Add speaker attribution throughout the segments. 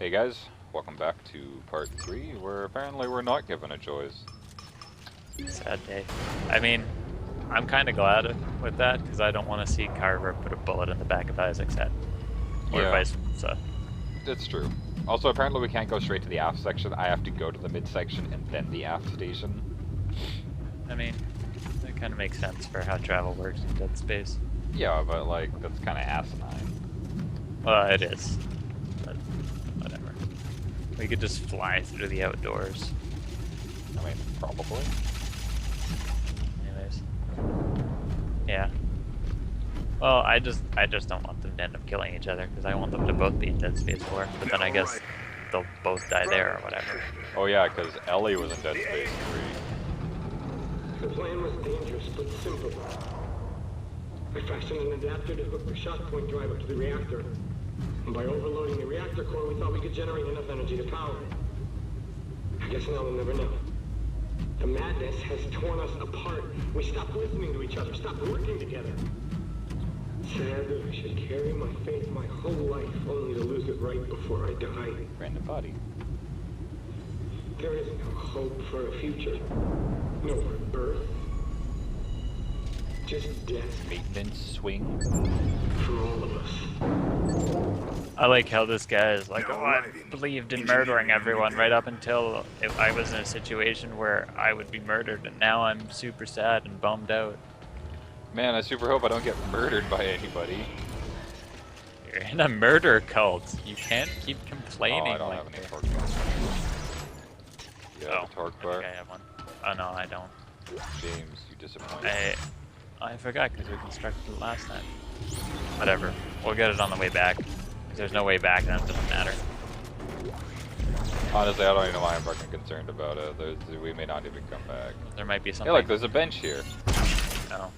Speaker 1: Hey guys, welcome back to part 3, where apparently we're not given a choice.
Speaker 2: Sad day. I mean, I'm kind of glad with that, because I don't want to see Carver put a bullet in the back of Isaac's head. Or
Speaker 1: Yeah.
Speaker 2: vice versa.
Speaker 1: It's true. Also, apparently we can't go straight to the aft section. I have to go to the mid section and then the aft station.
Speaker 2: I mean, that kind of makes sense for how travel works in Dead Space.
Speaker 1: Yeah, but like, that's kind of asinine.
Speaker 2: Well, it is. But whatever. We could just fly through the outdoors.
Speaker 1: I mean, probably.
Speaker 2: Anyways. Yeah. Well, I just don't want them to end up killing each other, because I want them to both be in Dead Space 4. But then I guess they'll both die there or whatever.
Speaker 1: Oh yeah, because Ellie was in Dead Space 3.
Speaker 3: The plan was dangerous, but simple. I fashioned an adapter to hook the shot point drive up to the reactor. And by overloading the reactor core, we thought we could generate enough energy to power it. I guess now we'll never know. The madness has torn us apart. We stopped listening to each other, stopped working together. Sad that I should carry my faith my whole life only to lose it right before I die.
Speaker 1: Random body.
Speaker 3: There is no hope for a future. No more birth. Just death
Speaker 1: Maintenance swing.
Speaker 3: for all of us.
Speaker 2: I like how this guy is like, oh, I believed in murdering everyone right up until I was in a situation where I would be murdered, and now I'm super sad and bummed out.
Speaker 1: Man, I super hope I don't get murdered by anybody.
Speaker 2: You're in a murder cult. You can't keep complaining.
Speaker 1: Oh, I don't
Speaker 2: like
Speaker 1: have any
Speaker 2: that.
Speaker 1: torque bars. You have
Speaker 2: Oh,
Speaker 1: a torque
Speaker 2: I
Speaker 1: bar?
Speaker 2: think I have one. Oh no, I don't.
Speaker 1: James, you disappoint.
Speaker 2: I forgot because we constructed it last time. Whatever. We'll get it on the way back. If there's no way back, then it doesn't matter.
Speaker 1: Honestly, I don't even know why I'm fucking concerned about it. We may not even come back.
Speaker 2: There might be
Speaker 1: Hey,
Speaker 2: something.
Speaker 1: look, there's a bench here.
Speaker 2: No.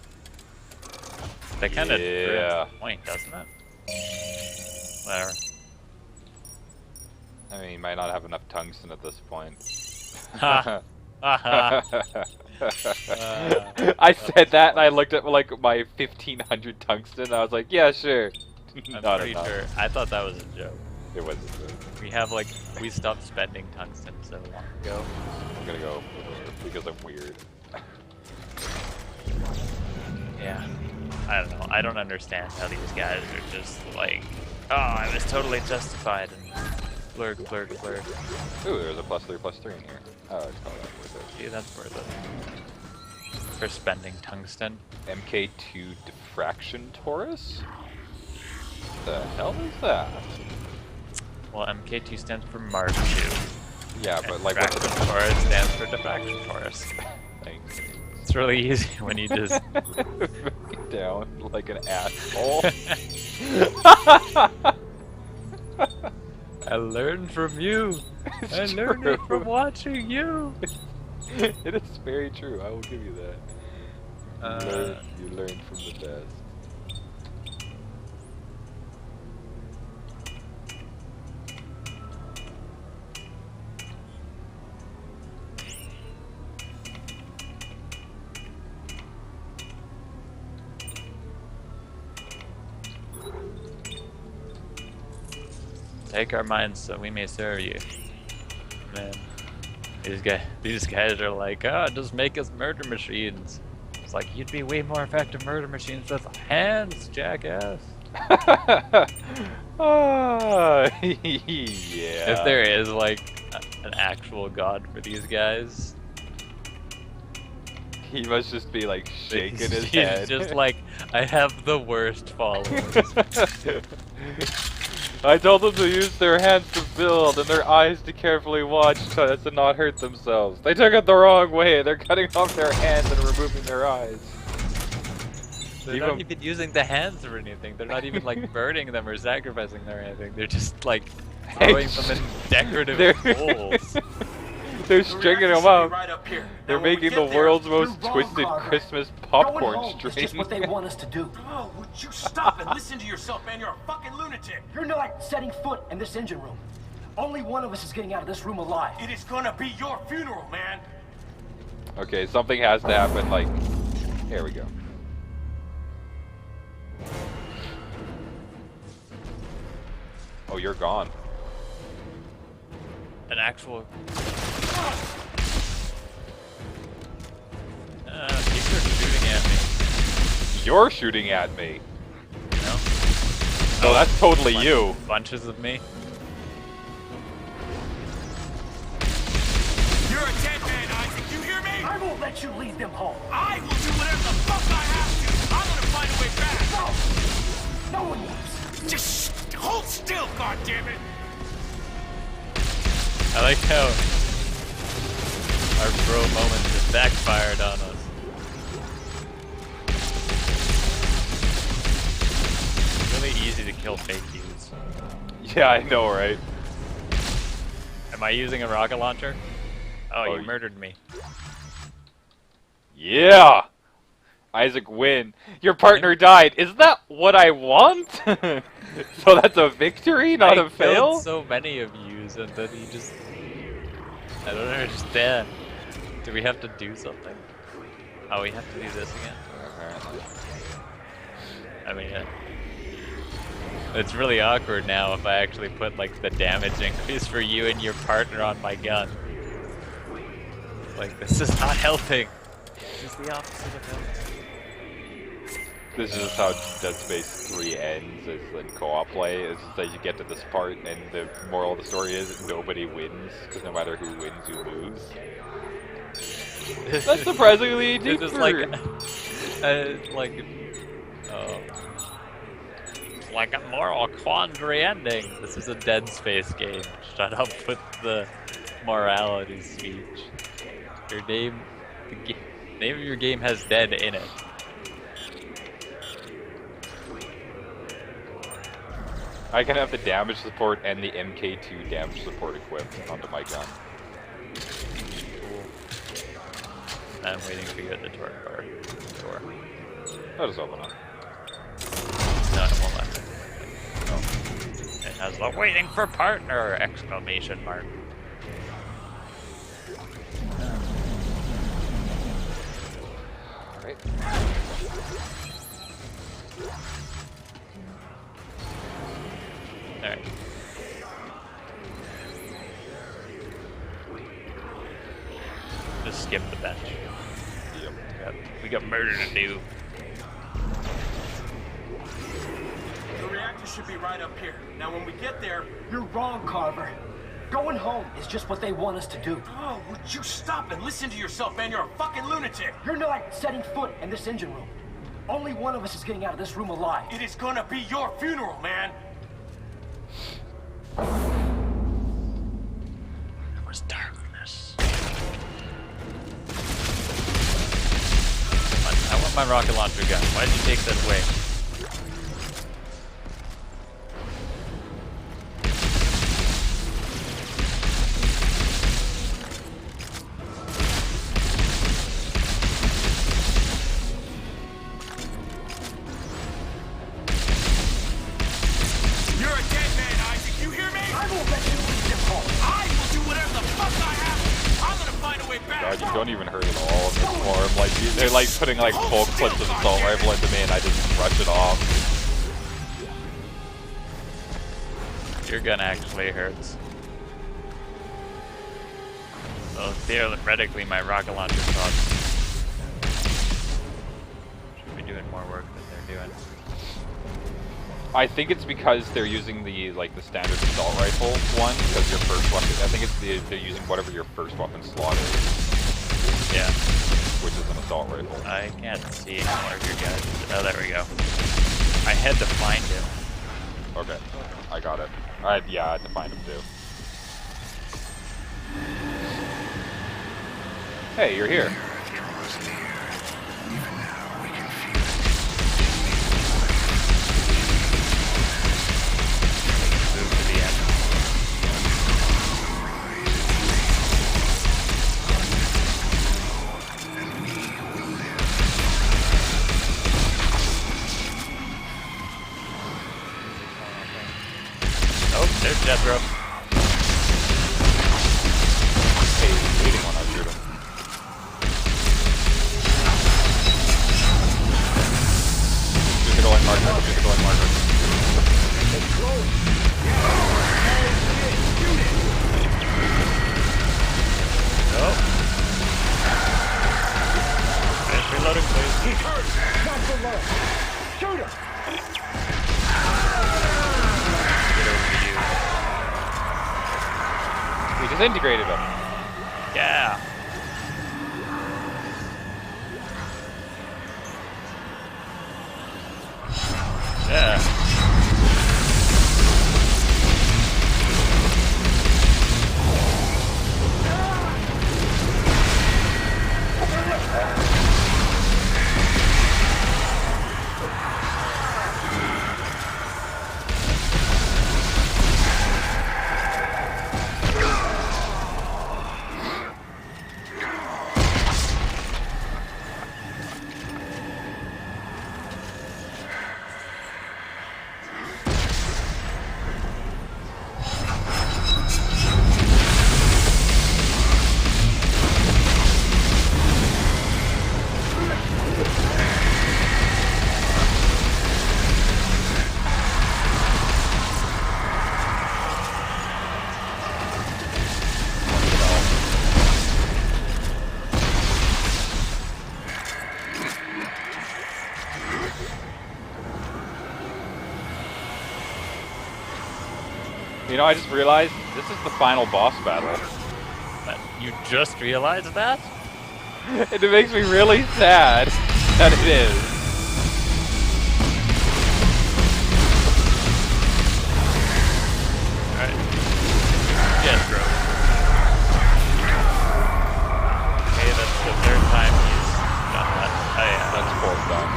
Speaker 2: That kind of
Speaker 1: Yeah.
Speaker 2: the point, doesn't it? Whatever.
Speaker 1: I mean, you might not have enough tungsten at this point.
Speaker 2: Ha! Haha.
Speaker 1: I said that and I looked at like my 1500 tungsten and I was like, yeah, sure.
Speaker 2: I'm
Speaker 1: Not
Speaker 2: pretty
Speaker 1: enough.
Speaker 2: sure. I thought that was a joke.
Speaker 1: It wasn't.
Speaker 2: We stopped spending tungsten so long ago.
Speaker 1: I'm gonna go because I'm weird.
Speaker 2: Yeah. I don't know. I don't understand how these guys are just like, oh, I was totally justified and blurg, blurg, blurg.
Speaker 1: Ooh, there's a +3/+3 in here. Oh, it's probably not worth it.
Speaker 2: Gee, that's worth it. For spending tungsten.
Speaker 1: MK2 Diffraction Taurus? What the hell is that?
Speaker 2: Well, MK2 stands for Mark II.
Speaker 1: Yeah, but like what's
Speaker 2: Diffraction
Speaker 1: it?
Speaker 2: Taurus stands for Diffraction Taurus.
Speaker 1: Thanks.
Speaker 2: It's really easy when you just...
Speaker 1: Down like an asshole.
Speaker 2: I learned from you.
Speaker 1: It's
Speaker 2: I learned it
Speaker 1: true.
Speaker 2: from watching you.
Speaker 1: It is very true. I will give you that. You learn from the best.
Speaker 2: Take our minds so we may serve you. Man, these guys are like, oh, just make us murder machines. It's like, you'd be way more effective murder machines with hands, jackass.
Speaker 1: Ah, yeah.
Speaker 2: If there is like an actual god for these guys,
Speaker 1: He must just be like shaking his
Speaker 2: he's
Speaker 1: head.
Speaker 2: just like, I have the worst followers.
Speaker 1: I told them to use their hands to build and their eyes to carefully watch so as to not hurt themselves. They took it the wrong way. They're cutting off their hands and removing their eyes.
Speaker 2: They're not even using the hands or anything. They're not even like burning them or sacrificing them or anything. They're just like throwing them in decorative holes.
Speaker 1: They're stringing them up.
Speaker 4: Right up here.
Speaker 1: They're
Speaker 4: Now, when we
Speaker 1: making
Speaker 4: get
Speaker 1: the
Speaker 4: there,
Speaker 1: world's
Speaker 4: you're
Speaker 1: most
Speaker 4: wrong,
Speaker 1: twisted
Speaker 4: Carver.
Speaker 1: Christmas
Speaker 4: Going
Speaker 1: popcorn
Speaker 4: home is just what they
Speaker 1: string.
Speaker 4: want us to do.
Speaker 5: Oh, would you stop and listen to yourself, man? You're a fucking lunatic.
Speaker 4: You're not setting foot in this engine room. Only one of us is getting out of this room alive.
Speaker 5: It is gonna be your funeral, man.
Speaker 1: Okay, something has to happen. Like, here we go. Oh, you're gone.
Speaker 2: an actual. People are shooting at me.
Speaker 1: You're shooting at me.
Speaker 2: No?
Speaker 1: No, that's totally you.
Speaker 2: Bunches of me.
Speaker 5: You're a dead man, Isaac. You hear me?
Speaker 4: I won't let you lead them home.
Speaker 5: I will do whatever the fuck I have to. I'm gonna find a way back.
Speaker 4: No! No one moves.
Speaker 5: Just hold still, goddammit.
Speaker 2: I like how our bro moment just backfired on us. It's really easy to kill fake dudes.
Speaker 1: Yeah, I know, right?
Speaker 2: Am I using a rocket launcher? Oh,
Speaker 1: Oh,
Speaker 2: you murdered me.
Speaker 1: Yeah! Isaac win. Your partner died. Is that what I want? So that's a victory, not a
Speaker 2: I
Speaker 1: fail?
Speaker 2: killed so many of yous, and then you just... I don't understand. Do we have to do something? Oh, we have to do this again? I mean, it's really awkward now if I actually put like the damage increase for you and your partner on my gun. Like, this is not helping. This is the opposite of helping.
Speaker 1: This is how Dead Space 3 ends, is in co-op play, is that you get to this part and the moral of the story is nobody wins, because no matter who wins, you lose. That's surprisingly deep.
Speaker 2: This is like like a moral quandary ending. This is a Dead Space game. Shut up with the morality speech. Your name, name of your game has dead in it.
Speaker 1: I can have the damage support and the MK2 damage support equipped onto my gun.
Speaker 2: I'm waiting for you at the torque bar door.
Speaker 1: I'll just open it.
Speaker 2: No, it won't let me. Oh. It has the waiting for partner exclamation mark.
Speaker 1: Alright.
Speaker 2: Alright. Just skip the bench.
Speaker 1: Yep.
Speaker 2: We got murder to do.
Speaker 5: The reactor should be right up here. Now, when we get there...
Speaker 4: You're wrong, Carver. Going home is just what they want us to do.
Speaker 5: Oh, would you stop and listen to yourself, man? You're a fucking lunatic.
Speaker 4: You're not setting foot in this engine room. Only one of us is getting out of this room alive.
Speaker 5: It is gonna be your funeral, man.
Speaker 2: There was darkness. I want my rocket launcher gun. Why did you take that away?
Speaker 5: You're a dead man, Isaac. You hear me?
Speaker 4: I won't let you lead them home.
Speaker 5: I will do whatever the fuck I have to. I'm gonna find a way back.
Speaker 1: God, you don't even hurt at all in this form. Like, they're like putting like full clips of assault rifle into me and I just brush it off.
Speaker 2: Your gun actually hurts. So theoretically, my rocket launcher sucks. Should be doing more work than they're doing.
Speaker 1: I think it's because they're using the standard assault rifle one, because your first weapon. I think it's they're using whatever your first weapon slot is,
Speaker 2: Yeah.
Speaker 1: which is an assault rifle.
Speaker 2: I can't see any more of your guys. Oh, there we go. I had to find him.
Speaker 1: Okay, I got it. Yeah, I had to find him too. Hey, you're here.
Speaker 2: Move to the end. Oh, there's Jethro.
Speaker 1: Hey, he's bleeding when I shoot him. Shoot the glowing marker. Shoot the glowing marker. disintegrated him.
Speaker 2: Yeah. Yeah.
Speaker 1: You know, I just realized this is the final boss battle.
Speaker 2: You just realized that?
Speaker 1: And it makes me really sad that it is.
Speaker 2: Alright. Yes, bro. Okay, that's the third time he's done that. Oh yeah.
Speaker 1: That's fourth time.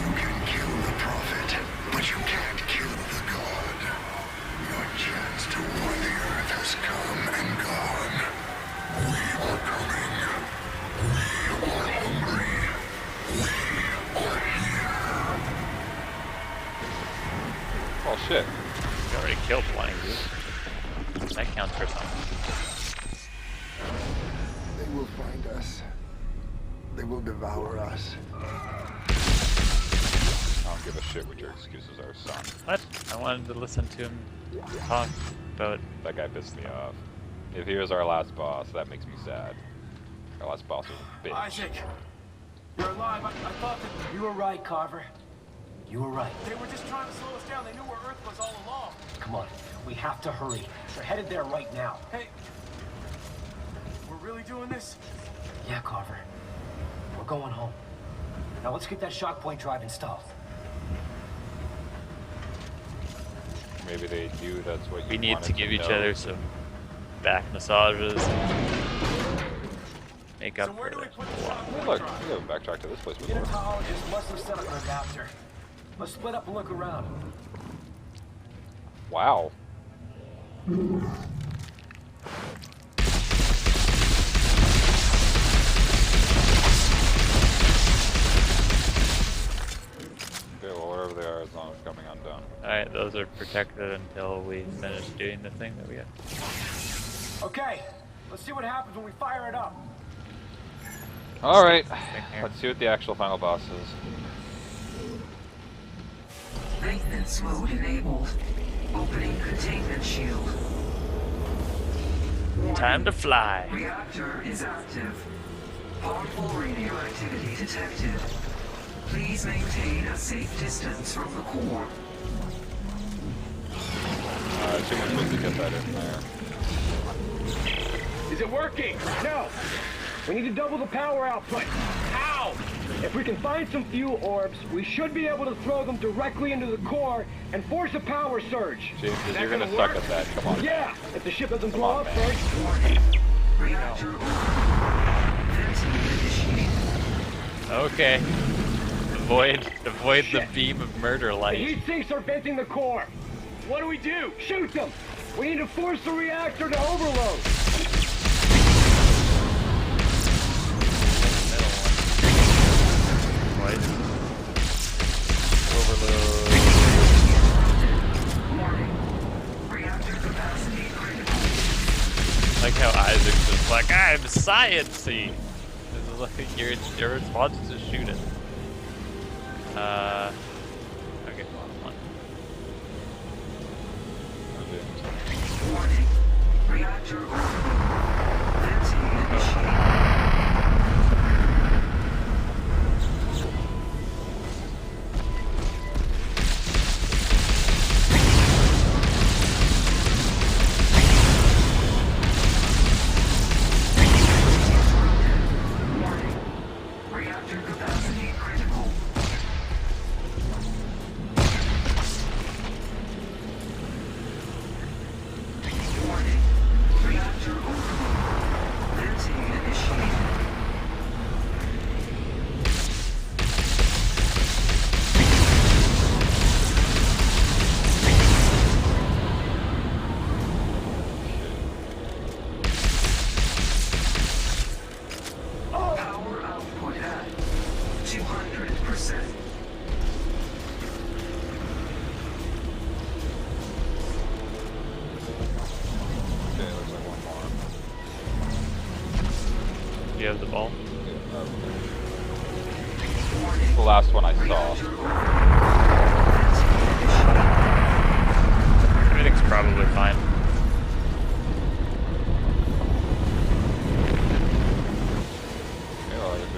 Speaker 6: You can kill the prophet, but you can't kill the god. Your chance to war the earth has come and gone. We are coming. We are hungry. We are here.
Speaker 1: Oh shit.
Speaker 2: We already killed one of you. That counts for something.
Speaker 6: They will find us. They will devour us.
Speaker 1: I don't give a shit what your excuses are, son.
Speaker 2: What? I wanted to listen to him talk about...
Speaker 1: That guy pissed me off. If he was our last boss, that makes me sad. Our last boss was a bitch.
Speaker 5: Isaac, you're alive. I thought that
Speaker 4: You were right, Carver. You were right.
Speaker 5: they were just trying to slow us down. They knew where Earth was all along.
Speaker 4: Come on, we have to hurry. We're headed there right now.
Speaker 5: Hey, we're really doing this?
Speaker 4: Yeah, Carver. We're going home. Now let's get that shock point drive installed.
Speaker 1: Maybe they knew that's what you
Speaker 2: We need
Speaker 1: wanted
Speaker 2: to give each
Speaker 1: know.
Speaker 2: other some back massages. Make up
Speaker 5: So where
Speaker 2: for
Speaker 5: do we
Speaker 2: it.
Speaker 5: put the shock
Speaker 1: Hey,
Speaker 5: point
Speaker 1: look,
Speaker 5: drive?
Speaker 1: we gotta backtrack to this place
Speaker 4: The
Speaker 1: before.
Speaker 4: Unitologist must have set up an adapter. Let's split up and look around.
Speaker 1: Wow. Okay, well, whatever they are, as long as it's coming undone.
Speaker 2: Alright, those are protected until we finish doing the thing that we got.
Speaker 4: Okay, let's see what happens when we fire it up.
Speaker 1: Alright,
Speaker 2: here.
Speaker 1: let's see what the actual final boss is.
Speaker 7: Maintenance mode enabled. Opening containment shield.
Speaker 2: Time to fly.
Speaker 7: Reactor is active. Harmful radioactivity detected. Please maintain a safe distance from the core.
Speaker 1: I assume we're supposed to get that in there.
Speaker 3: Is it working? No. We need to double the power output. How? If we can find some fuel orbs, we should be able to throw them directly into the core and force a power surge.
Speaker 1: James,
Speaker 3: That
Speaker 1: you're gonna
Speaker 3: gonna
Speaker 1: suck
Speaker 3: work?
Speaker 1: at that. Come on.
Speaker 3: Yeah, if the ship doesn't blow
Speaker 1: on,
Speaker 3: up
Speaker 1: man.
Speaker 3: first.
Speaker 7: Warning. Reactor overload. Venting initiated.
Speaker 2: Okay. Avoid the
Speaker 3: Shit.
Speaker 2: beam of murder
Speaker 3: The
Speaker 2: light.
Speaker 3: heat sinks are venting the core. What do we do? Shoot them! We need to force the reactor to overload.
Speaker 2: Overload.
Speaker 7: Warning. Reactor capacity critical.
Speaker 2: Like how Isaac's just like, I'm sciencey. This is like your response is to shoot it. Okay, hold on.
Speaker 7: Warning. Reactor overload. Venting initiated.
Speaker 2: You have the ball?
Speaker 1: The last one I saw.
Speaker 2: Everything's probably fine.
Speaker 1: Yeah, I guess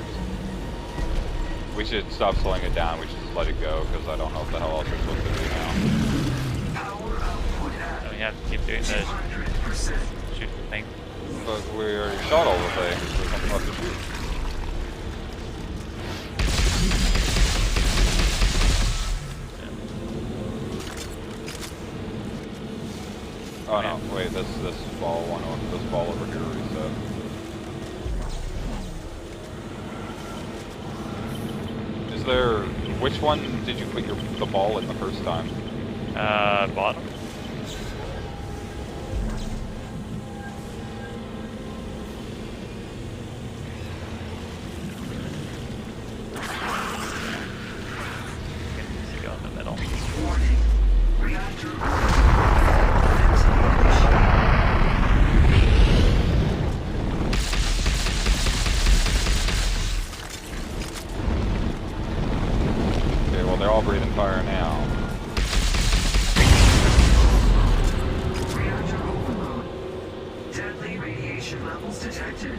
Speaker 1: we should stop slowing it down. We should just let it go because I don't know what the hell else we're supposed to do now.
Speaker 2: So we have to keep doing the
Speaker 7: 200%.
Speaker 2: shoot thing.
Speaker 1: But we already shot all the things. There's nothing left to shoot. Oh no! Wait, this ball over here reset. Is there? Which one did you put the ball in the first time?
Speaker 2: Bottom? Let's go in the middle.
Speaker 7: Warning. Reactor
Speaker 1: Okay, well they're all breathing fire now.
Speaker 7: Reactor overload. Deadly radiation levels detected.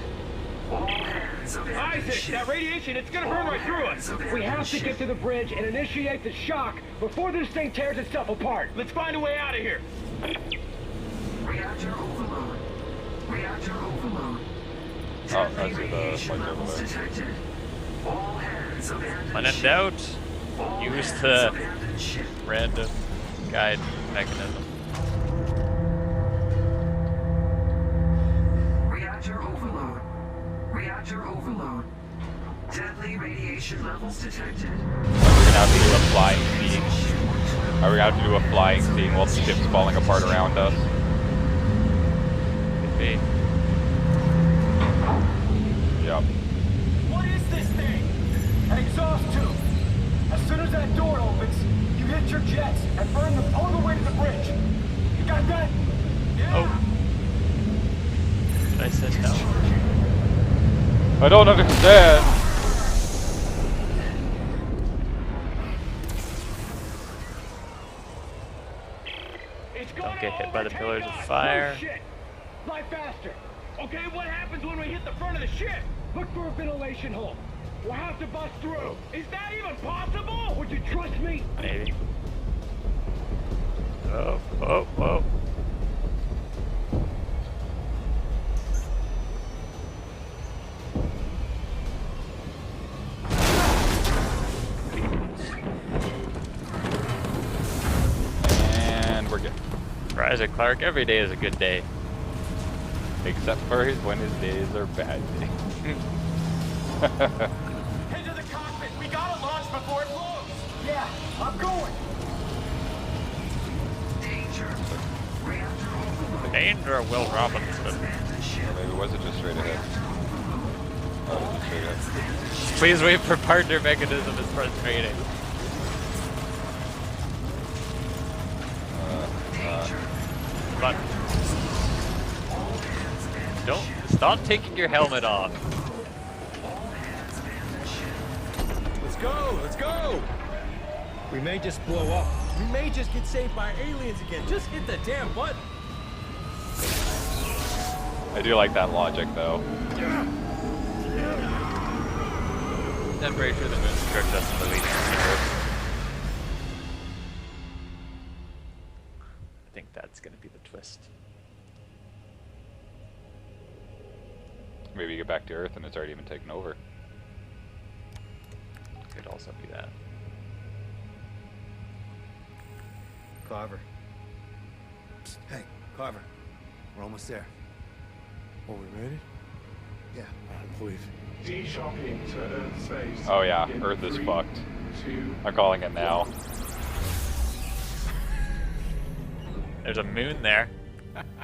Speaker 7: All hands abandon
Speaker 3: Isaac,
Speaker 7: ship.
Speaker 3: that radiation, it's gonna burn right through us. We have to get to the bridge and initiate the shock before this thing tears itself apart. Let's find a way out of here.
Speaker 7: Reactor overload. Reactor overload.
Speaker 1: Oh, I
Speaker 7: Deadly
Speaker 1: see the
Speaker 7: radiation
Speaker 1: lights over
Speaker 7: levels
Speaker 1: there.
Speaker 7: detected. All hands abandon
Speaker 2: When in
Speaker 7: ship.
Speaker 2: doubt,
Speaker 7: All
Speaker 2: use
Speaker 7: hands
Speaker 2: the
Speaker 7: abandon ship.
Speaker 2: random guide mechanism.
Speaker 7: Reactor overload. Reactor overload. Deadly radiation levels detected.
Speaker 1: We're gonna have to do a flying scene. Are we gonna have to do a flying scene while the ship's falling apart around us?
Speaker 2: Could be.
Speaker 1: Yep.
Speaker 3: What is this thing? An exhaust tube. As soon as that door opens, you hit your jets and burn them all the way to the bridge. You got that?
Speaker 2: Oh. I said no.
Speaker 1: I don't understand.
Speaker 2: Don't get hit by the pillars of fire.
Speaker 3: Fly faster. Okay, what happens when we hit the front of the ship? Look for a ventilation hole. We'll have to bust through. Is that even possible? Would you trust me?
Speaker 2: Maybe. Oh, oh, oh.
Speaker 1: And we're good.
Speaker 2: For Isaac Clarke, every day is a good day.
Speaker 1: Except for when his days are bad days.
Speaker 5: Head to the cockpit. We gotta launch before it blows.
Speaker 3: Yeah, I'm going.
Speaker 7: Danger. Reactor overload.
Speaker 2: Danger, Will Robinson.
Speaker 7: Abandon ship.
Speaker 1: Or maybe was it just straight ahead? Oh, it was just straight ahead.
Speaker 2: Please wait for partner mechanism is frustrating. Come on. Don't stop taking your helmet off.
Speaker 5: Let's go. Let's go. We may just blow up. We may just get saved by aliens again. Just hit the damn button.
Speaker 1: I do like that logic though.
Speaker 2: I'm pretty sure the moon strikes us in the lead. I think that's gonna be the twist.
Speaker 1: Maybe you get back to Earth and it's already been taken over.
Speaker 2: Could also be that.
Speaker 8: Carver. Psst, hey, Carver. We're almost there.
Speaker 9: Are we ready?
Speaker 8: Yeah.
Speaker 9: I believe.
Speaker 6: De-shocking to Earth space.
Speaker 1: Oh yeah, Earth is fucked. I'm calling it now.
Speaker 2: There's a moon there.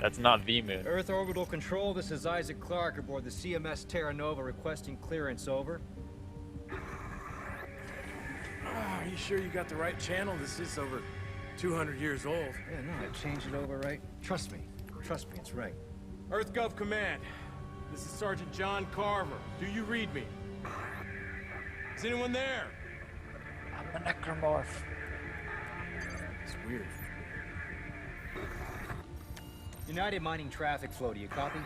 Speaker 2: That's not the moon.
Speaker 10: Earth Orbital Control, this is Isaac Clarke aboard the CMS Terra Nova requesting clearance, over.
Speaker 9: Are you sure you got the right channel? This is over 200 years old.
Speaker 10: Yeah, no, I changed it over right. Trust me, it's right.
Speaker 5: EarthGov Command.
Speaker 9: This is Sergeant John Carver. Do you read me? Is anyone there?
Speaker 2: I'm a necromorph.
Speaker 9: It's weird.
Speaker 10: United Mining Traffic Flow, do you copy?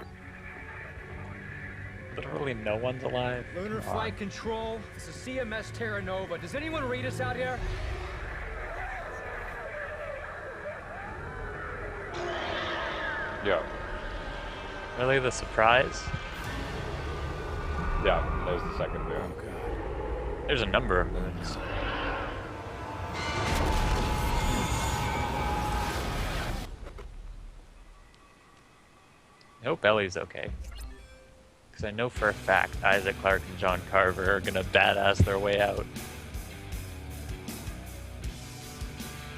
Speaker 2: Literally no one's alive.
Speaker 10: Lunar
Speaker 2: Come on.
Speaker 10: Flight Control, this is CMS Terra Nova. Does anyone read us out here?
Speaker 1: Yeah.
Speaker 2: Really, the surprise?
Speaker 1: Yeah, there's the second moon.
Speaker 2: There's a number of moons. I hope Ellie's okay. Because I know for a fact Isaac Clarke and John Carver are gonna badass their way out.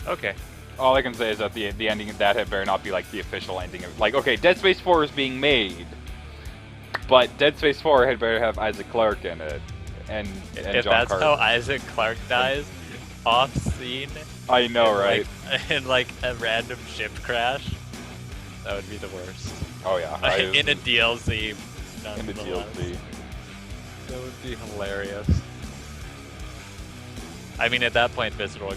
Speaker 2: Okay.
Speaker 1: All I can say is that the ending of that had better not be like the official ending of like, okay, Dead Space 4 is being made, but Dead Space 4 had better have Isaac Clarke in it, and
Speaker 2: If
Speaker 1: John
Speaker 2: that's
Speaker 1: Carver.
Speaker 2: how Isaac Clarke dies, off scene,
Speaker 1: I know, right?
Speaker 2: in like a random ship crash, that would be the worst.
Speaker 1: Oh yeah,
Speaker 2: In a DLC.
Speaker 1: in the
Speaker 2: nonetheless.
Speaker 1: DLC.
Speaker 2: That would be hilarious. I mean, at that point, Visceral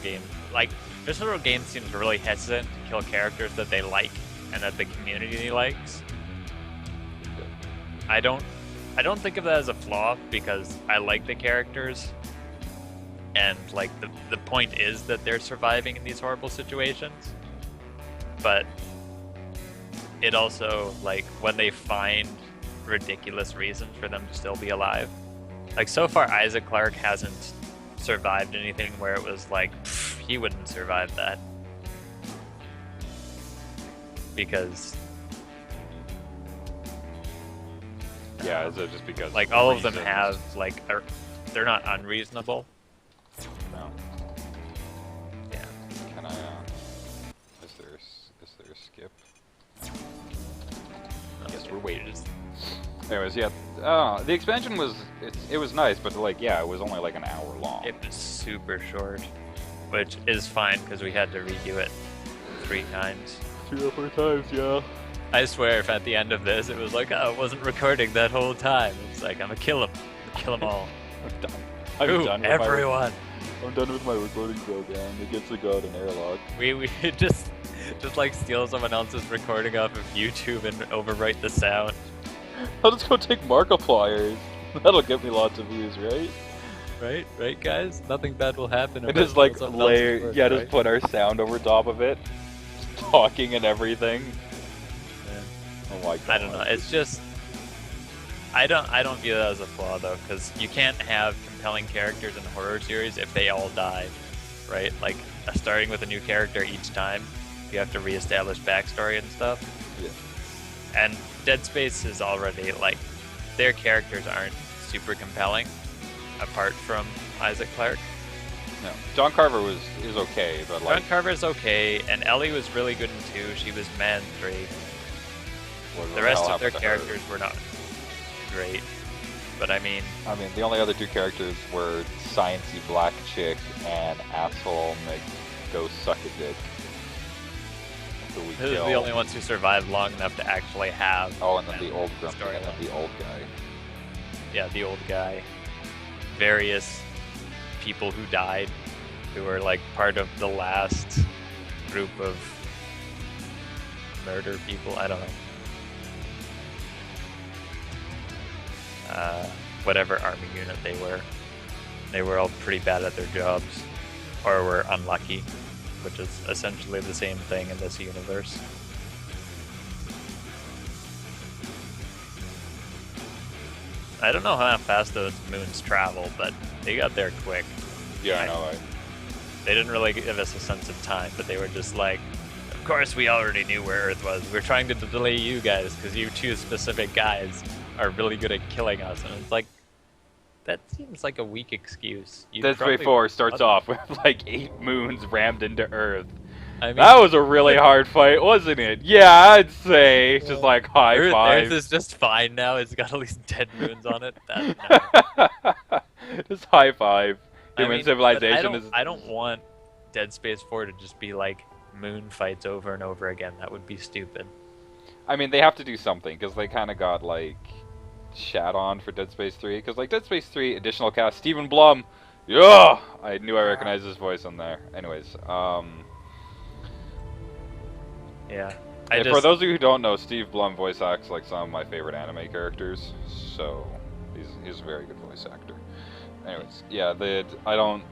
Speaker 2: Games seems really hesitant to kill characters that they like and that the community likes. I don't think of that as a flaw because I like the characters, and like the point is that they're surviving in these horrible situations. But it also, like, when they find ridiculous reasons for them to still be alive. Like, so far, Isaac Clarke hasn't survived anything where it was like, he wouldn't survive that. Because...
Speaker 1: Yeah, is it just because
Speaker 2: like, all of them
Speaker 1: reasons?
Speaker 2: have, like, they're not unreasonable.
Speaker 1: No.
Speaker 2: Yeah.
Speaker 1: Can I? Is there a skip?
Speaker 2: I guess we're waiting.
Speaker 1: Anyways, yeah. The expansion was it was nice, but like yeah, it was only like an hour long.
Speaker 2: It was super short, which is fine because we had to redo it 3 times.
Speaker 1: 3 or 4 times, yeah.
Speaker 2: I swear, if at the end of this it was like, oh, it wasn't recording that whole time. It's like, I'm gonna kill them. Kill them all.
Speaker 1: I'm done.
Speaker 2: Who?
Speaker 1: Done with
Speaker 2: Everyone.
Speaker 1: I'm done with my recording program. It gets to go to an airlock.
Speaker 2: We just like steal someone else's recording off of YouTube and overwrite the sound.
Speaker 1: I'll just go take Markipliers. That'll get me lots of views, right?
Speaker 2: Right, guys? Nothing bad will happen.
Speaker 1: And
Speaker 2: if I
Speaker 1: just like
Speaker 2: steal someone else's
Speaker 1: layer,
Speaker 2: work,
Speaker 1: yeah,
Speaker 2: right?
Speaker 1: just put our sound over top of it, just talking and everything.
Speaker 2: Yeah.
Speaker 1: Oh my god.
Speaker 2: I don't know. It's just I don't view that as a flaw though, because you can't have compelling characters in a horror series if they all die, right? Like starting with a new character each time, you have to reestablish backstory and stuff.
Speaker 1: Yeah.
Speaker 2: And Dead Space is already like their characters aren't super compelling, apart from Isaac Clarke.
Speaker 1: No, John Carver is okay, but like
Speaker 2: John Carver's okay, and Ellie was really good in 2. She was Man 3. The rest of their characters were not great, but I mean,
Speaker 1: the only other 2 characters were sciencey black chick and asshole go suck a dick. Who we
Speaker 2: this is
Speaker 1: kill.
Speaker 2: the only ones who survived long enough to actually have.
Speaker 1: Oh, and then the old grumpy
Speaker 2: storyline.
Speaker 1: and then the old guy.
Speaker 2: Yeah, the old guy. Various people who died, who were like part of the last group of murder people. I don't know. Whatever army unit they were all pretty bad at their jobs, or were unlucky, which is essentially the same thing in this universe. I don't know how fast those moons travel, but they got there quick.
Speaker 1: Yeah, I know.
Speaker 2: They didn't really give us a sense of time, but they were just like, of course we already knew where Earth was. We're trying to delay you guys because you 2 specific guys are really good at killing us. And it's like, that seems like a weak excuse.
Speaker 1: Dead Space 4 starts off with like 8 moons rammed into Earth.
Speaker 2: I mean,
Speaker 1: that was a really hard fight, wasn't it? Yeah, I'd say. Just like high five.
Speaker 2: Earth is just fine now. It's got at least 10 moons on it.
Speaker 1: Just high five. Human
Speaker 2: but
Speaker 1: civilization is.
Speaker 2: I don't want Dead Space 4 to just be like moon fights over and over again. That would be stupid.
Speaker 1: I mean, they have to do something because they kind of got like shat on for Dead Space 3, because like Dead Space 3 additional cast, Stephen Blum, yeah, I knew I recognized his voice on there. Anyways,
Speaker 2: Yeah.
Speaker 1: for those of you who don't know, Steve Blum voice acts like some of my favorite anime characters, so he's a very good voice actor. Anyways, yeah, I don't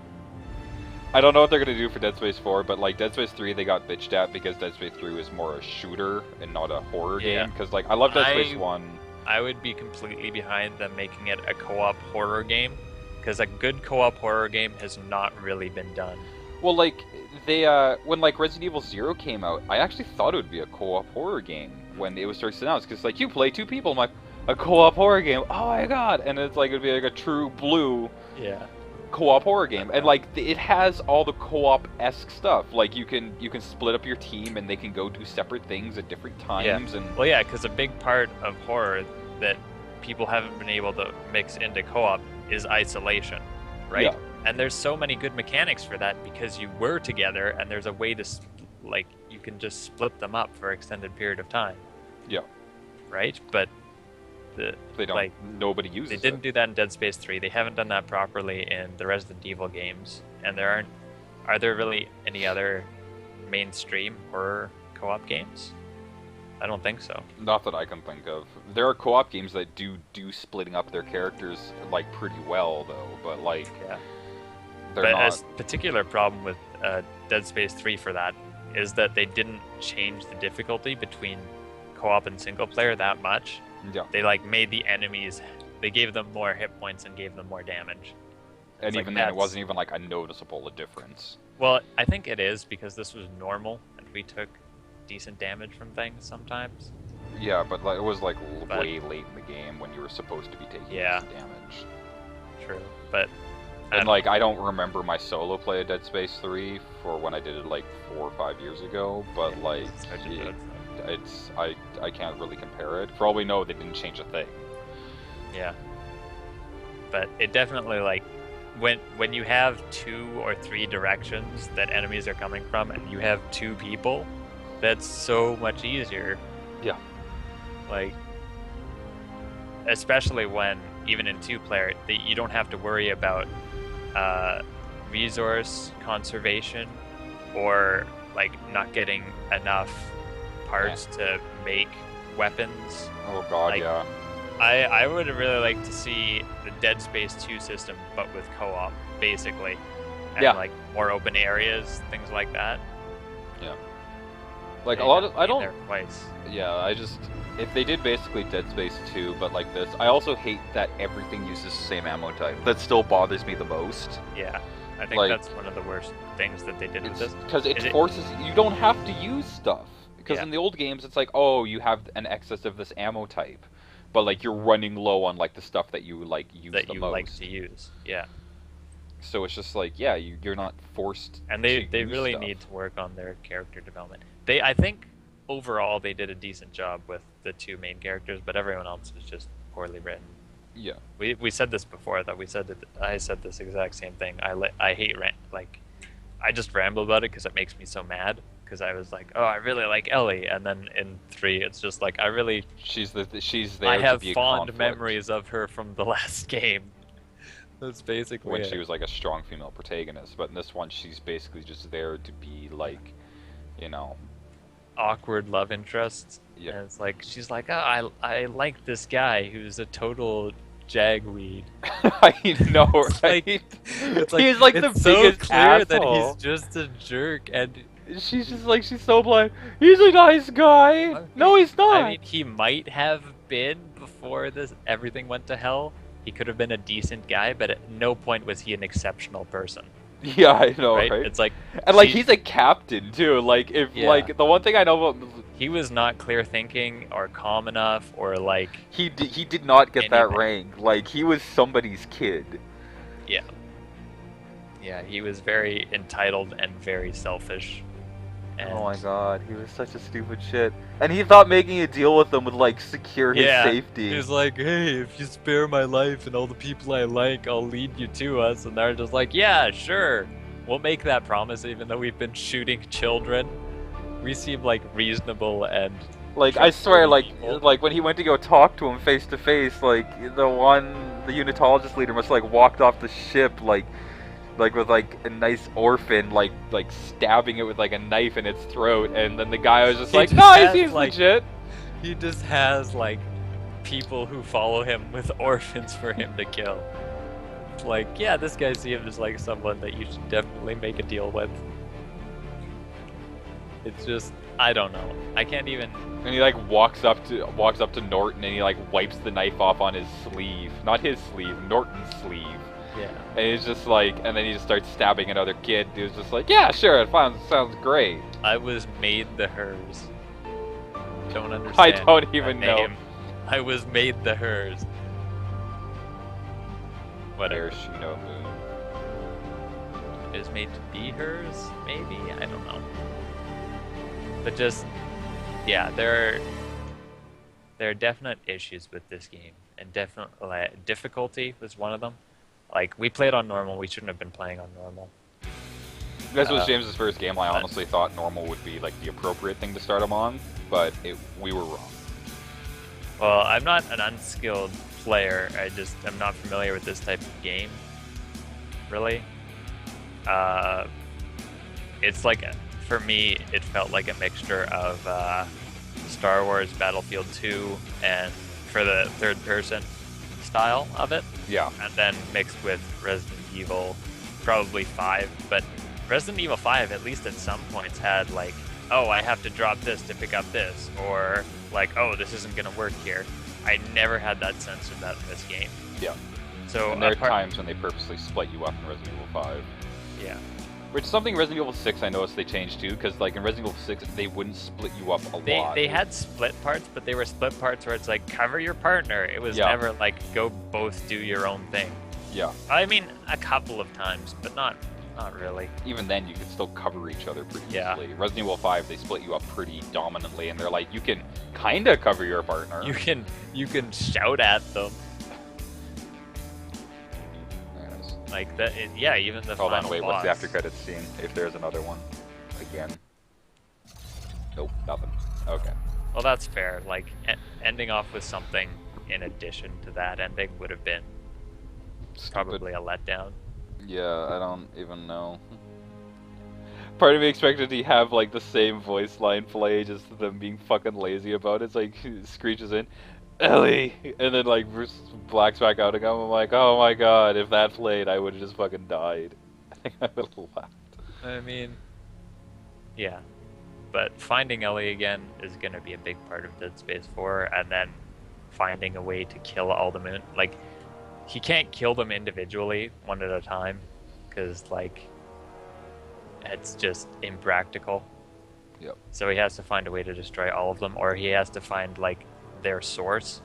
Speaker 1: know what they're gonna do for Dead Space 4, but like Dead Space 3, they got bitched at because Dead Space 3 was more a shooter and not a horror game. Because like I love Dead Space 1.
Speaker 2: I would be completely behind them making it a co-op horror game, because a good co-op horror game has not really been done.
Speaker 1: Well, like they when like Resident Evil 0 came out, I actually thought it would be a co-op horror game when it was first announced, because like you play 2 people. I'm like, a co-op horror game? Oh my god! And it's like it'd be like a true blue.
Speaker 2: Yeah.
Speaker 1: Co-op horror game, and like it has all the co-op-esque stuff. Like you can split up your team, and they can go do separate things at different times.
Speaker 2: Yeah.
Speaker 1: And
Speaker 2: well, yeah, because a big part of horror that people haven't been able to mix into co-op is isolation, right?
Speaker 1: Yeah.
Speaker 2: And there's so many good mechanics for that because you were together, and there's a way to like you can just split them up for an extended period of time.
Speaker 1: Yeah.
Speaker 2: Right, but
Speaker 1: they don't. Nobody uses.
Speaker 2: They didn't do that in Dead Space 3. They haven't done that properly in the Resident Evil games, and there aren't. Are there really any other mainstream horror co-op games? I don't think so.
Speaker 1: Not that I can think of. There are co-op games that do splitting up their characters like pretty well, though. But like,
Speaker 2: yeah,
Speaker 1: they're
Speaker 2: but
Speaker 1: not.
Speaker 2: a particular problem with Dead Space 3 for that is that they didn't change the difficulty between co-op and single player that much.
Speaker 1: Yeah.
Speaker 2: They like made the enemies, they gave them more hit points and gave them more damage.
Speaker 1: And
Speaker 2: It's
Speaker 1: even
Speaker 2: like
Speaker 1: then, it wasn't even like a noticeable difference.
Speaker 2: Well, I think it is because this was normal and we took decent damage from things sometimes.
Speaker 1: Yeah, but like, it was like
Speaker 2: But-
Speaker 1: way late in the game when you were supposed to be taking
Speaker 2: Yeah.
Speaker 1: damage.
Speaker 2: True, but
Speaker 1: And like, I don't remember my solo play of Dead Space 3 for when I did it like 4 or 5 years ago, but like, I can't really compare it. For all we know, they didn't change a thing.
Speaker 2: yeah. But it definitely like when you have 2 or 3 directions that enemies are coming from and you have 2 people, that's so much easier.
Speaker 1: Yeah.
Speaker 2: Like, especially when even in 2-player, you don't have to worry about resource conservation or like not getting enough parts to make weapons.
Speaker 1: Oh god,
Speaker 2: Like,
Speaker 1: yeah.
Speaker 2: I would really like to see the Dead Space 2 system, but with co-op, basically, and
Speaker 1: Yeah.
Speaker 2: like more open areas, things like that.
Speaker 1: Yeah. Like
Speaker 2: They
Speaker 1: a lot of,
Speaker 2: haven't
Speaker 1: I
Speaker 2: been
Speaker 1: don't.
Speaker 2: there twice.
Speaker 1: Yeah, I just, if they did basically Dead Space 2, but like this, I also hate that everything uses the same ammo type. That still bothers me the most.
Speaker 2: Yeah, I think
Speaker 1: Like,
Speaker 2: that's one of the worst things that they did with this.
Speaker 1: Because it
Speaker 2: Is
Speaker 1: forces, you don't have to use stuff. Because
Speaker 2: Yeah.
Speaker 1: in the old games, it's like, oh, you have an excess of this ammo type. But like, you're running low on like the stuff that you like use
Speaker 2: that
Speaker 1: the
Speaker 2: you
Speaker 1: most.
Speaker 2: like to use. Yeah,
Speaker 1: So it's just like, yeah, you're not forced.
Speaker 2: and they
Speaker 1: to use
Speaker 2: really
Speaker 1: stuff.
Speaker 2: need to work on their character development. I think overall they did a decent job with the 2 main characters, but everyone else was just poorly written.
Speaker 1: Yeah.
Speaker 2: We said this before, that I said this exact same thing. I hate I just ramble about it because it makes me so mad. Because I was like, oh, I really like Ellie, and then in 3, it's just like
Speaker 1: she's there.
Speaker 2: I have
Speaker 1: to be a
Speaker 2: fond
Speaker 1: conflict.
Speaker 2: memories of her from the last game. That's basically
Speaker 1: When
Speaker 2: it.
Speaker 1: she was like a strong female protagonist, but in this one, she's basically just there to be like, you know,
Speaker 2: awkward love interest.
Speaker 1: Yeah.
Speaker 2: And it's like she's like, oh, I like this guy who's a total jagweed.
Speaker 1: I know, right?
Speaker 2: It's
Speaker 1: He's like the
Speaker 2: it's so
Speaker 1: biggest
Speaker 2: clear
Speaker 1: asshole.
Speaker 2: that he's just a jerk, and
Speaker 1: she's just like, she's so blind. He's a nice guy. No, he's not.
Speaker 2: I mean, he might have been before everything went to hell. He could have been a decent guy, but at no point was he an exceptional person.
Speaker 1: Yeah, I know, right?
Speaker 2: It's like,
Speaker 1: and like he's a captain too. Like if
Speaker 2: Yeah.
Speaker 1: like the one thing I know about
Speaker 2: he was not clear thinking or calm enough, or like
Speaker 1: he did not get that
Speaker 2: anything.
Speaker 1: rank. Like he was somebody's kid.
Speaker 2: Yeah. Yeah, he was very entitled and very selfish. And
Speaker 1: Oh my god, he was such a stupid shit. And he thought making a deal with them would like secure his
Speaker 2: yeah,
Speaker 1: safety.
Speaker 2: He was like, hey, if you spare my life and all the people I like, I'll lead you to us. And they're just like, yeah, sure. We'll make that promise even though we've been shooting children. We seem like reasonable and
Speaker 1: Like, I swear, like
Speaker 2: people.
Speaker 1: when he went to go talk to him face to face, like, the unitologist leader must have, like, walked off the ship, like with, like, a nice orphan, like stabbing it with, like, a knife in its throat, and then the guy was just
Speaker 2: He
Speaker 1: like,
Speaker 2: just
Speaker 1: no, he
Speaker 2: has,
Speaker 1: seems
Speaker 2: like-
Speaker 1: legit.
Speaker 2: He just has like people who follow him with orphans for him to kill. Like, yeah, this guy seems like someone that you should definitely make a deal with. It's just, I don't know. I can't even.
Speaker 1: And he, like, walks up to Norton, and he, like, wipes the knife off on his sleeve. Not his sleeve, Norton's sleeve.
Speaker 2: Yeah.
Speaker 1: And he's just like, and then he just starts stabbing another kid. He was just like, yeah, sure, it sounds great.
Speaker 2: I was made the hers. Don't understand.
Speaker 1: I don't
Speaker 2: that
Speaker 1: even know.
Speaker 2: name. I was made the hers. Whatever.
Speaker 1: Arashino Moon.
Speaker 2: It was made to be hers, maybe? I don't know. But just, yeah, there are definite issues with this game, and definitely difficulty was one of them. Like, we played on normal, we shouldn't have been playing on normal.
Speaker 1: This was James's first game. I honestly thought normal would be, like, the appropriate thing to start him on, but we were wrong.
Speaker 2: Well, I'm not an unskilled player, I just am not familiar with this type of game, really. It's like, for me, it felt like a mixture of Star Wars Battlefield 2 and for the third person style of it.
Speaker 1: Yeah.
Speaker 2: And then mixed with Resident Evil, probably 5. But Resident Evil 5, at least at some points, had like, oh, I have to drop this to pick up this, or like, oh, this isn't going to work here. I never had that sense of that in this game.
Speaker 1: Yeah.
Speaker 2: So
Speaker 1: And there are times when they purposely split you up in Resident Evil 5.
Speaker 2: Yeah.
Speaker 1: Which is something Resident Evil 6 I noticed they changed too, because like in Resident Evil 6 they wouldn't split you up a lot.
Speaker 2: They had split parts, but they were split parts where it's like, cover your partner. It was
Speaker 1: Yeah.
Speaker 2: never like, go both do your own thing.
Speaker 1: Yeah.
Speaker 2: I mean, a couple of times, but not really.
Speaker 1: Even then, you could still cover each other pretty
Speaker 2: Yeah.
Speaker 1: easily. Resident Evil 5, they split you up pretty dominantly, and they're like, you can kind of cover your partner.
Speaker 2: You can shout at them.
Speaker 1: Anyways.
Speaker 2: Like that, yeah. Even the
Speaker 1: Hold on,
Speaker 2: final
Speaker 1: wait,
Speaker 2: boss.
Speaker 1: what's the after credits scene? If there's another one. Again. Nope, nothing. Okay.
Speaker 2: Well, that's fair. Like ending off with something in addition to that ending would have been probably a letdown.
Speaker 1: Yeah, I don't even know. Part of me expected to have like the same voice line play, just them being fucking lazy about it. It's like screeches in, Ellie, and then like Bruce blacks back out again. I'm like, oh my god, if that played, I would have just fucking died. I think I would have laughed.
Speaker 2: I mean, yeah. But finding Ellie again is going to be a big part of Dead Space 4, and then finding a way to kill all the moon. Like, he can't kill them individually, one at a time, because, like, it's just impractical.
Speaker 1: Yep.
Speaker 2: So he has to find a way to destroy all of them, or he has to find, like, their source.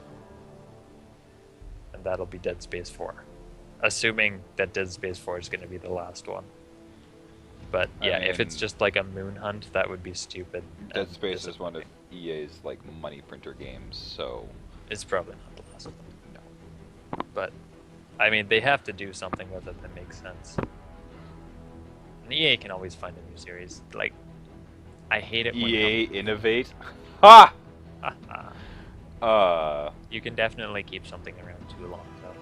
Speaker 2: And that'll be Dead Space 4. Assuming that Dead Space 4 is going to be the last one. But yeah, if it's just like a moon hunt, that would be stupid.
Speaker 1: Dead
Speaker 2: and
Speaker 1: Space is one of EA's like money printer games, so
Speaker 2: it's probably not the last one. No. But I mean, they have to do something with it that makes sense. And EA can always find a new series. Like, I hate it when
Speaker 1: EA innovate. Ha!
Speaker 2: You can definitely keep something around too long, though.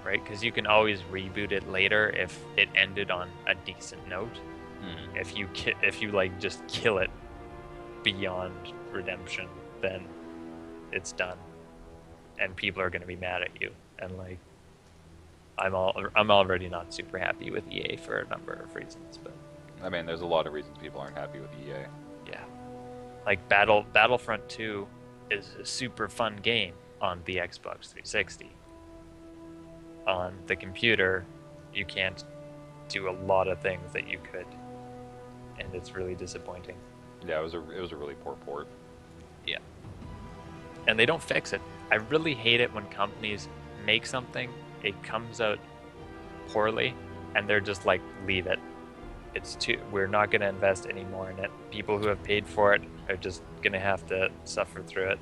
Speaker 2: Right? Because you can always reboot it later if it ended on a decent note. If you like just kill it beyond redemption, then it's done, and people are going to be mad at you. And like, I'm already not super happy with EA for a number of reasons. But
Speaker 1: I mean, there's a lot of reasons people aren't happy with EA.
Speaker 2: yeah, like Battlefront 2 is a super fun game on the Xbox 360. On the computer, you can't do a lot of things that you could, and it's really disappointing.
Speaker 1: Yeah, it was a really poor port.
Speaker 2: Yeah, and they don't fix it. I really hate it when companies make something, it comes out poorly, and they're just like, leave it. We're not going to invest any more in it. People who have paid for it are just going to have to suffer through it.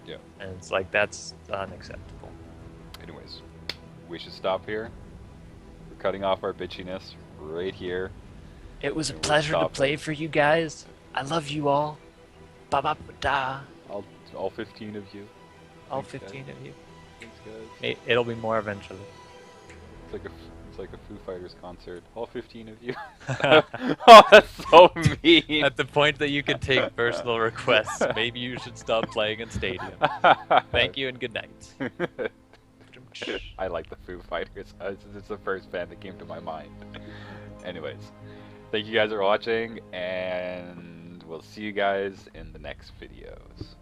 Speaker 1: Yeah.
Speaker 2: And it's like, that's unacceptable.
Speaker 1: Anyways, we should stop here. We're cutting off our bitchiness right here.
Speaker 2: It was a pleasure to play for you guys. I love you all. Ba-ba-ba-da.
Speaker 1: All 15 of you.
Speaker 2: All
Speaker 1: Thanks,
Speaker 2: 15
Speaker 1: guys.
Speaker 2: of you.
Speaker 1: Thanks, guys.
Speaker 2: It'll be more eventually.
Speaker 1: It's like a Foo Fighters concert. All 15 of you. Oh, that's so mean.
Speaker 2: At the point that you can take personal requests, maybe you should stop playing in Stadium. Thank you and good night.
Speaker 1: I like the Foo Fighters. It's the first band that came to my mind. Anyways, thank you guys for watching, and we'll see you guys in the next videos.